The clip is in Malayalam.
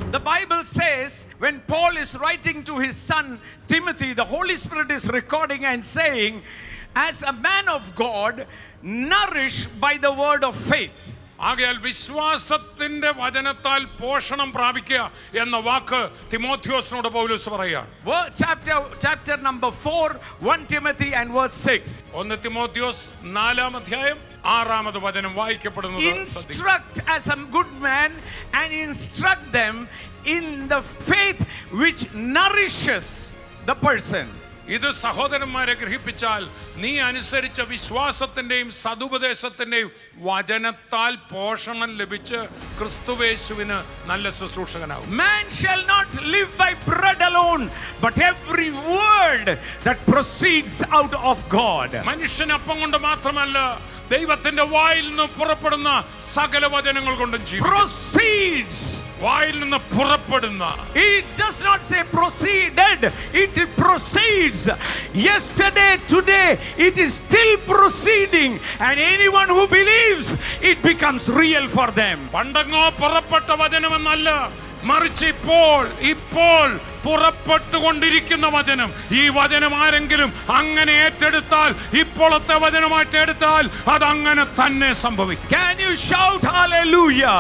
The Bible says when Paul is writing to his son Timothy, the Holy Spirit is recording and saying, as a man of God, nourished by the word of faith. ആകയാൽ വിശ്വാസത്തിന്റെ വചനത്താൽ പോഷണം പ്രാപിക്കുക എന്ന വാക്ക് തിമോഥെയോസിനോട് പൗലോസ് പറയുകയാണ്. Chapter number 4, 1 Timothy and verse 6. 1 തിമോഥെയോസ് 4-ാം അധ്യായം 6-ാമത് വചനം വായിക്കപ്പെടുന്നത്. Instruct as a good man and instruct them in the faith which nourishes the person. ഇത് സഹോദരന്മാരെ ഗ്രഹിപ്പിച്ചാൽ നീ അനുസരിച്ച വിശ്വാസത്തിന്റെയും സദുപദേശത്തിന്റെയും വചനത്താൽ പോഷണം ലഭിച്ച് ക്രിസ്തുവേശുവിന് നല്ല ശുശ്രൂഷകനാകും. Man shall not live by bread alone, but every word that proceeds out of God. മനുഷ്യൻ അപ്പം കൊണ്ട് മാത്രമല്ല, ദൈവത്തിന്റെ വായിൽ നിന്ന് പുറപ്പെടുന്ന സകല വചനങ്ങൾ കൊണ്ടും ജീവിക്കും. Proceeds. വായിൽ നിന്ന് പുറപ്പെടുന്ന. It does not say proceeded, it proceeds. Yesterday, today, it is still proceeding, and anyone who believes, it becomes real for them. പണ്ടങ്ങോ പുറപ്പെട്ട വചനമെന്നല്ല, മറിച്ച് ഇപ്പോൾ പുറപ്പെട്ടുകൊണ്ടിരിക്കുന്ന വചനം. ഈ വചനം ആരെങ്കിലും അങ്ങനെ ഏറ്റെടുത്താൽ, ഇപ്പോഴത്തെ വചനമായിട്ട് എടുത്താൽ, അത് അങ്ങനെ തന്നെ സംഭവിക്കും. Can you shout hallelujah?